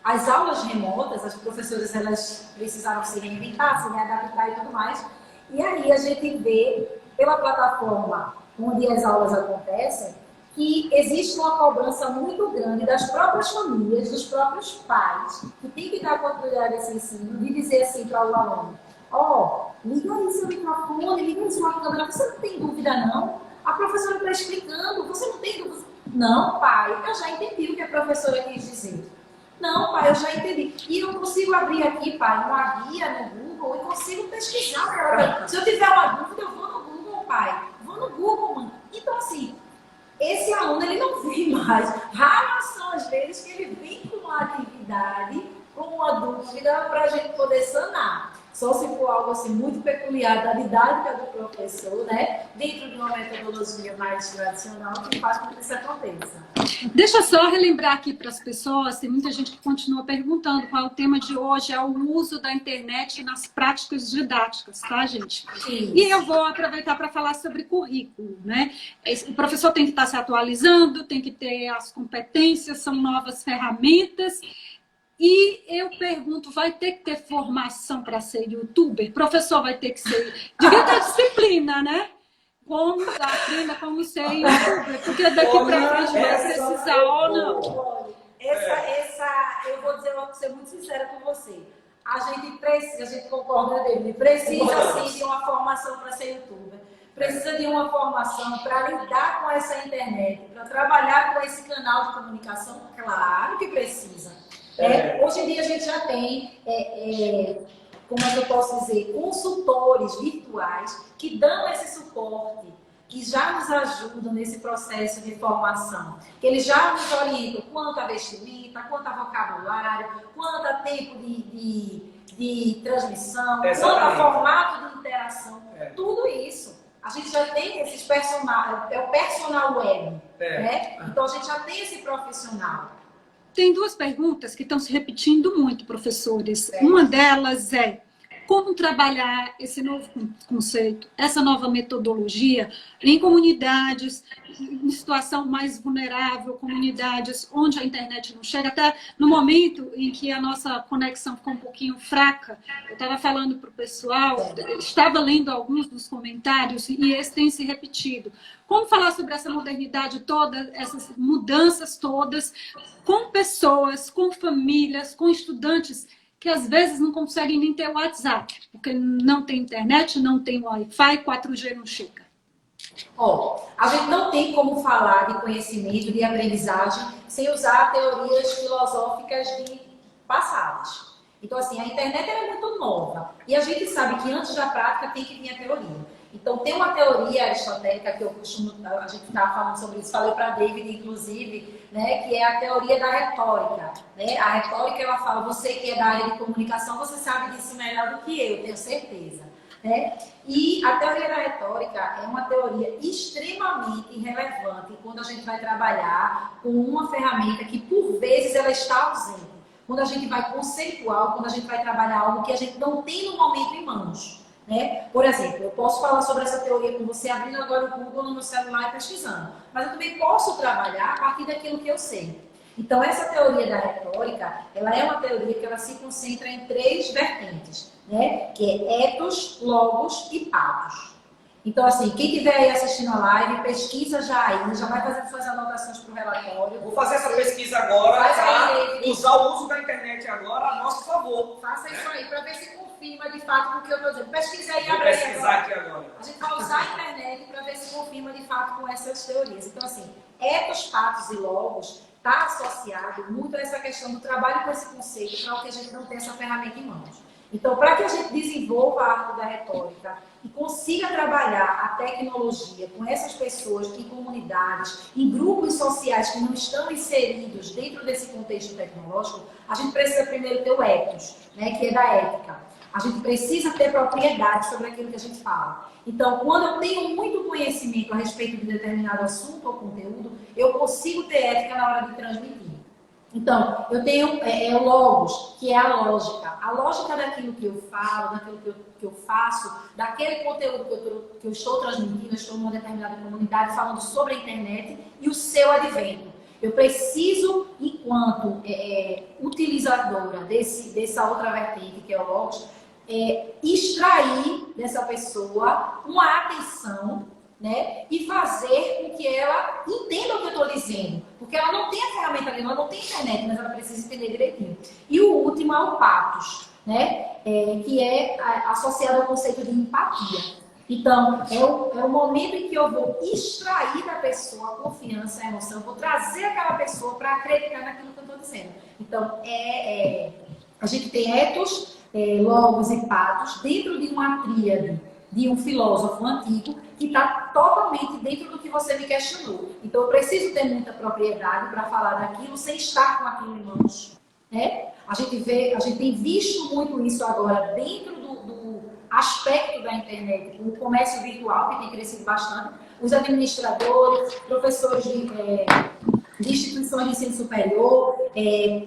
as aulas remotas, as professoras elas precisaram se reinventar, se readaptar e tudo mais. E aí a gente vê, pela plataforma onde as aulas acontecem, que existe uma cobrança muito grande das próprias famílias, dos próprios pais, que tem que dar continuidade a esse ensino, de dizer assim para o aluno, liga aí seu microfone, liga aí sua câmera, você não tem dúvida não? A professora está explicando, você não tem dúvida? Não, pai, eu já entendi o que a professora quis dizer. Não, pai, eu já entendi. E eu consigo abrir aqui, pai, uma guia no Google e consigo pesquisar. Se eu tiver uma dúvida, eu vou no Google, pai. Vou no Google, mãe. Então, assim, esse aluno, ele não vem mais. Raras são as vezes que ele vem com uma atividade, com uma dúvida, para a gente poder sanar. Só se for algo assim muito peculiar da didática do professor, né? Dentro de uma metodologia mais tradicional, que faz com que isso aconteça. Deixa eu só relembrar aqui para as pessoas, tem muita gente que continua perguntando qual é o tema de hoje, é o uso da internet nas práticas didáticas, tá, gente? Isso. E eu vou aproveitar para falar sobre currículo, né? O professor tem que estar se atualizando, tem que ter as competências, são novas ferramentas. E eu pergunto, vai ter que ter formação para ser youtuber? Professor vai ter que ser... Devia ter disciplina, né? Como aprenda como ser youtuber, porque daqui para frente vai precisar ou não. Eu vou ser muito sincera com você. A gente concorda dele, precisa sim de uma formação para ser youtuber. Precisa de uma formação para lidar com essa internet, para trabalhar com esse canal de comunicação, claro que precisa. Hoje em dia a gente já tem, como é que eu posso dizer, consultores virtuais que dão esse suporte, que já nos ajudam nesse processo de formação. Que eles já nos orientam quanto a vestimenta, quanto a vocabulário, quanto a tempo de transmissão, Exatamente. Quanto a formato de interação, tudo isso. A gente já tem esses personal, é o personal web, né? Então a gente já tem esse profissional. Tem duas perguntas que estão se repetindo muito, professores. Uma delas é, como trabalhar esse novo conceito, essa nova metodologia em comunidades em situação mais vulnerável, comunidades onde a internet não chega, até no momento em que a nossa conexão ficou um pouquinho fraca. Eu estava falando para o pessoal, estava lendo alguns dos comentários e esse tem se repetido. Como falar sobre essa modernidade toda, essas mudanças todas, com pessoas, com famílias, com estudantes que às vezes não conseguem nem ter o WhatsApp, porque não tem internet, não tem Wi-Fi, 4G não chega. A gente não tem como falar de conhecimento, de aprendizagem, sem usar teorias filosóficas de passadas. Então, assim, a internet é muito nova. E a gente sabe que antes da prática tem que vir a teoria. Então, tem uma teoria aristotélica que eu costumo, a gente estava falando sobre isso, falei para David, inclusive, né, que é a teoria da retórica. Né? A retórica, ela fala, você que é da área de comunicação, você sabe disso melhor do que eu, tenho certeza. Né? E a teoria da retórica é uma teoria extremamente relevante quando a gente vai trabalhar com uma ferramenta que, por vezes, ela está ausente. Quando a gente vai conceituar, quando a gente vai trabalhar algo que a gente não tem no momento em mãos. Né? Por exemplo, eu posso falar sobre essa teoria com você abrindo agora o Google no meu celular e pesquisando. Mas eu também posso trabalhar a partir daquilo que eu sei. Então, essa teoria da retórica, ela é uma teoria que ela se concentra em 3 vertentes. Né? Que é ethos, logos e pathos. Então, assim, quem estiver aí assistindo a live, pesquisa já aí, já vai fazer suas anotações para o relatório. Vou fazer essa pesquisa agora, para usar o uso da internet agora a nosso favor. Faça isso aí, para ver se confirma de fato o que eu estou dizendo. Pesquisa aí, vou pesquisar aqui agora. A gente vai usar a internet para ver se confirma de fato com essas teorias. Então, assim, ethos, pathos e logos está associado muito a essa questão do trabalho com esse conceito, para o que a gente não tem essa ferramenta em mãos. Então, para que a gente desenvolva a arte da retórica e consiga trabalhar a tecnologia com essas pessoas em comunidades, em grupos sociais que não estão inseridos dentro desse contexto tecnológico, a gente precisa primeiro ter o ethos, né, que é da ética. A gente precisa ter propriedade sobre aquilo que a gente fala. Então, quando eu tenho muito conhecimento a respeito de determinado assunto ou conteúdo, eu consigo ter ética na hora de transmitir. Então, eu tenho o logos, que é a lógica daquilo que eu falo, daquilo que eu faço, daquele conteúdo que eu estou transmitindo, eu estou numa determinada comunidade falando sobre a internet e o seu advento. Eu preciso, enquanto utilizadora dessa outra vertente, que é o logos, extrair dessa pessoa uma atenção, né, e fazer com que ela entenda o que eu estou dizendo. Porque ela não tem a ferramenta ali, ela não tem internet, mas ela precisa entender direitinho. E o último é o pathos, né, que é associado ao conceito de empatia. Então, é o momento em que eu vou extrair da pessoa a confiança, a emoção, eu vou trazer aquela pessoa para acreditar naquilo que eu estou dizendo. Então, a gente tem ethos, logos e pathos dentro de uma tríade de um filósofo antigo que está totalmente dentro do que você me questionou. Então, eu preciso ter muita propriedade para falar daquilo sem estar com aquilo em mãos. Né? A gente tem visto muito isso agora dentro do aspecto da internet, o comércio virtual, que tem crescido bastante, os administradores, professores de instituições de ensino superior,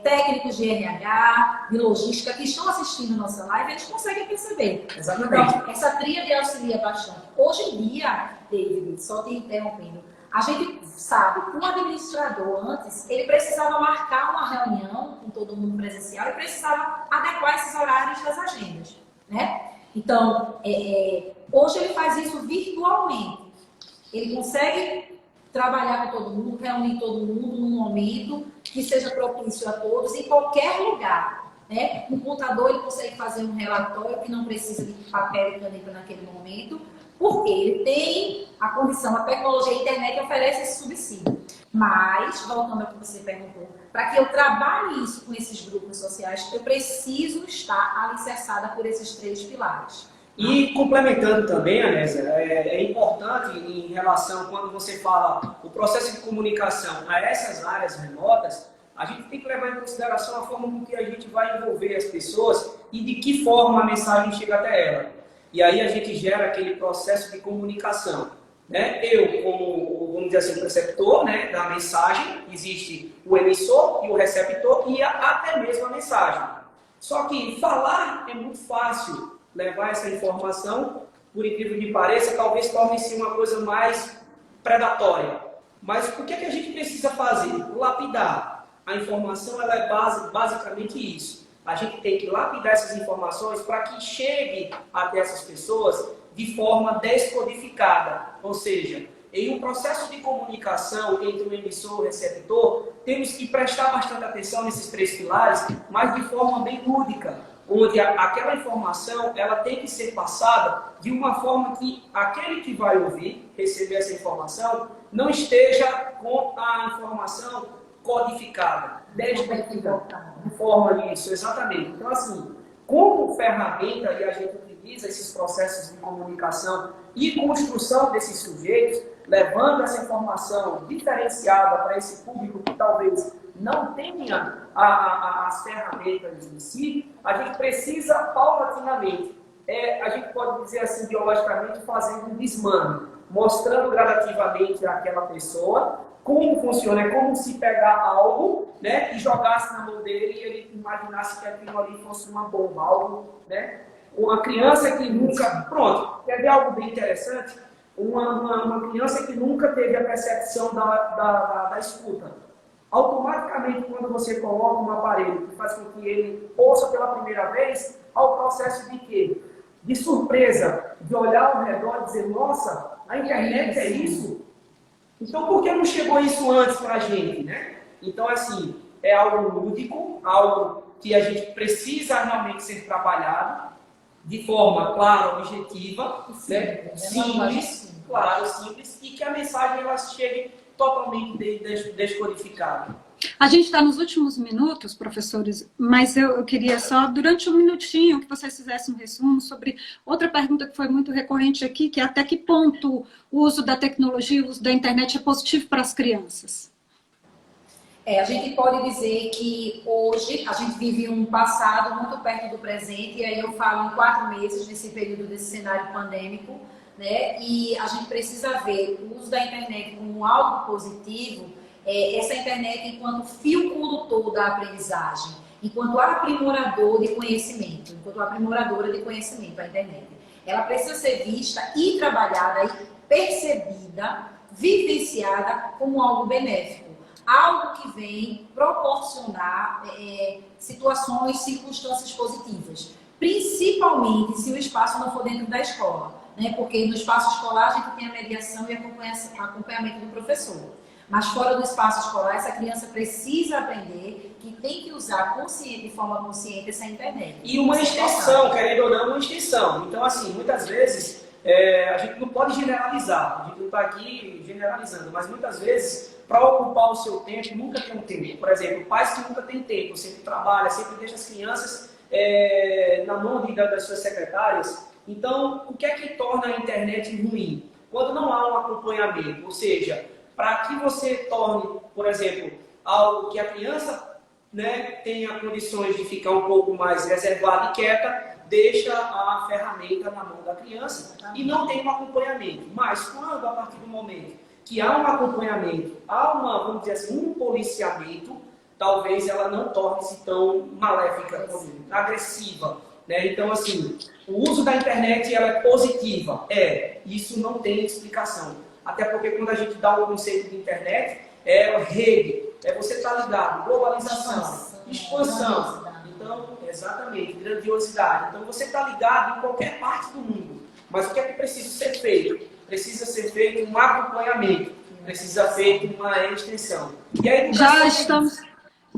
técnicos de RH, de logística, que estão assistindo nossa live, eles conseguem perceber. Exatamente. Então, essa tríade auxilia bastante. Hoje em dia, David, só te interrompendo, a gente sabe que um administrador, antes, ele precisava marcar uma reunião com todo mundo presencial e precisava adequar esses horários das agendas, né? Então, hoje ele faz isso virtualmente. Ele consegue trabalhar com todo mundo, reunir todo mundo num momento que seja propício a todos, em qualquer lugar. Né? No computador ele consegue fazer um relatório que não precisa de papel e caneta naquele momento, porque ele tem a condição, a tecnologia, a internet oferece esse subsídio. Mas, voltando ao que você perguntou, para que eu trabalhe isso com esses grupos sociais, eu preciso estar alicerçada por esses 3 pilares. E complementando também, Anésia, é importante em relação, quando você fala o processo de comunicação a essas áreas remotas, a gente tem que levar em consideração a forma com que a gente vai envolver as pessoas e de que forma a mensagem chega até ela. E aí a gente gera aquele processo de comunicação. Né? Eu, como, vamos dizer assim, preceptor, né, da mensagem, existe o emissor e o receptor e até mesmo a mensagem. Só que falar é muito fácil. levar essa informação, por incrível que pareça, talvez torne-se uma coisa mais predatória. Mas o que é que a gente precisa fazer? Lapidar. A informação ela é basicamente isso. A gente tem que lapidar essas informações para que chegue até essas pessoas de forma descodificada. Ou seja, em um processo de comunicação entre o emissor e o receptor, temos que prestar bastante atenção nesses 3 pilares, mas de forma bem lúdica, onde aquela informação ela tem que ser passada de uma forma que aquele que vai ouvir, receber essa informação, não esteja com a informação codificada, descodificada, de forma disso, exatamente. Então, assim, como ferramenta, e a gente utiliza esses processos de comunicação e construção desses sujeitos, levando essa informação diferenciada para esse público que talvez não tenha as ferramentas em si, a gente precisa paulatinamente, a gente pode dizer assim, biologicamente, fazendo um desmame, mostrando gradativamente àquela pessoa como funciona, é como se pegar algo, né, e jogasse na mão dele e ele imaginasse que aquilo ali fosse uma bomba, algo, né? Uma criança que nunca... Pronto, quer ver algo bem interessante? Uma criança que nunca teve a percepção da escuta. Automaticamente, quando você coloca um aparelho que faz com que ele ouça pela primeira vez, há o processo de quê? De surpresa, de olhar ao redor e dizer, nossa, a internet é isso? Então, por que não chegou isso antes para a gente, né? Então, assim, é algo lúdico, algo que a gente precisa realmente ser trabalhado de forma clara, objetiva, né? Simples, claro, simples, e que a mensagem ela chegue totalmente descodificada. A gente está nos últimos minutos, professores, mas eu queria só, durante um minutinho, que vocês fizessem um resumo sobre outra pergunta que foi muito recorrente aqui, que é até que ponto o uso da tecnologia, o uso da internet é positivo para as crianças? A gente pode dizer que hoje a gente vive um passado muito perto do presente, e aí eu falo em 4 meses, nesse período desse cenário pandêmico, né? E a gente precisa ver o uso da internet como algo positivo, essa internet enquanto fio condutor da aprendizagem, enquanto aprimorador de conhecimento, enquanto aprimoradora de conhecimento, a internet. Ela precisa ser vista e trabalhada e percebida, vivenciada como algo benéfico. Algo que vem proporcionar situações, circunstâncias positivas. Principalmente se o espaço não for dentro da escola, né? Porque no espaço escolar a gente tem a mediação e acompanhamento do professor. Mas fora do espaço escolar, essa criança precisa aprender que tem que usar de forma consciente essa internet. E uma extensão, querendo ou não, uma extensão. Então, assim, muitas vezes, a gente não pode generalizar. A gente não está aqui generalizando, mas muitas vezes, para ocupar o seu tempo, nunca tem um tempo. Por exemplo, pais que nunca têm tempo, sempre trabalham, sempre deixam as crianças na mão das suas secretárias. Então, o que é que torna a internet ruim? Quando não há um acompanhamento, ou seja, para que você torne, por exemplo, algo que a criança, né, tenha condições de ficar um pouco mais reservada e quieta, deixa a ferramenta na mão da criança e não tem um acompanhamento. Mas quando, a partir do momento que há um acompanhamento, há vamos dizer assim, um policiamento, talvez ela não torne-se tão maléfica, agressiva, né? Então, assim, o uso da internet ela é positiva, isso não tem explicação. Até porque quando a gente dá o conceito de internet, rede, você estar ligado, globalização, expansão. Então, exatamente, grandiosidade. Então, você está ligado em qualquer parte do mundo. Mas o que é que precisa ser feito? Precisa ser feito um acompanhamento, precisa ser feita uma extensão. E a educação...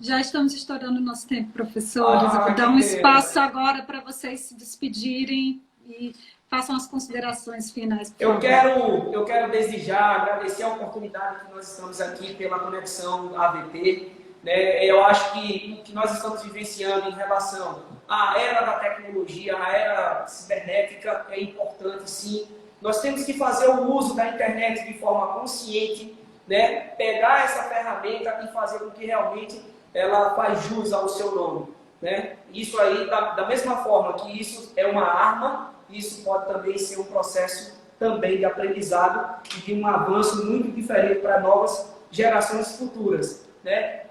Já estamos estourando o nosso tempo, professores. Eu vou dar um espaço agora para vocês se despedirem e façam as considerações finais. Eu quero desde já agradecer a oportunidade que nós estamos aqui pela Conexão AVP. Né? Eu acho que o que nós estamos vivenciando em relação à era da tecnologia, à era cibernética, é importante sim. Nós temos que fazer o uso da internet de forma consciente, né? Pegar essa ferramenta e fazer com que realmente ela faz jus ao seu nome. Né? Isso aí, da mesma forma que isso é uma arma, isso pode também ser um processo também de aprendizado e de um avanço muito diferente para novas gerações futuras. Né?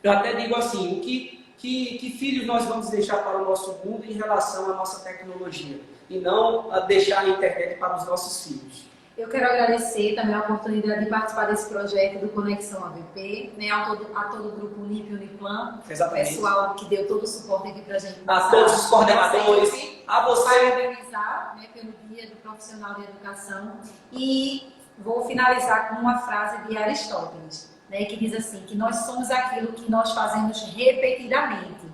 Eu até digo assim, o que que filhos nós vamos deixar para o nosso mundo em relação à nossa tecnologia e não a deixar a internet para os nossos filhos. Eu quero agradecer também a oportunidade de participar desse projeto do Conexão AVP, né, a todo o grupo Unip e Uniplan, o pessoal que deu todo o suporte aqui para a gente. A todos os coordenadores, a você. Parabenizar, né, pelo Dia do Profissional de Educação. E vou finalizar com uma frase de Aristóteles, né, que diz assim, que nós somos aquilo que nós fazemos repetidamente,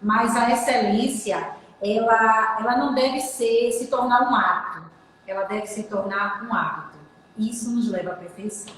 mas a excelência, ela não deve se tornar um hábito. Ela deve se tornar um hábito. Isso nos leva à perfeição.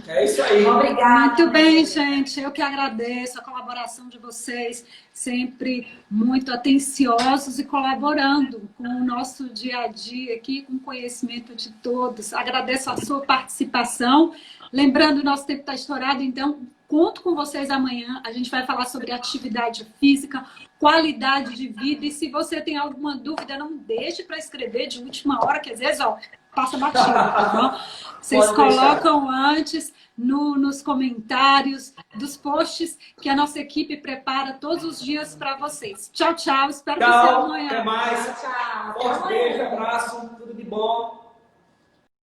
É isso aí. Obrigada. Muito bem, gente. Eu que agradeço a colaboração de vocês, sempre muito atenciosos e colaborando com o nosso dia a dia aqui, com o conhecimento de todos. Agradeço a sua participação. Lembrando, o nosso tempo está estourado, então conto com vocês amanhã. A gente vai falar sobre atividade física, qualidade de vida. E se você tem alguma dúvida, não deixe para escrever de última hora, que às vezes, passa batido, tá bom? Vocês colocam antes nos comentários dos posts que a nossa equipe prepara todos os dias para vocês. Tchau, tchau. Espero você amanhã. Até mais. Tchau. Forte beijo, abraço, tudo de bom.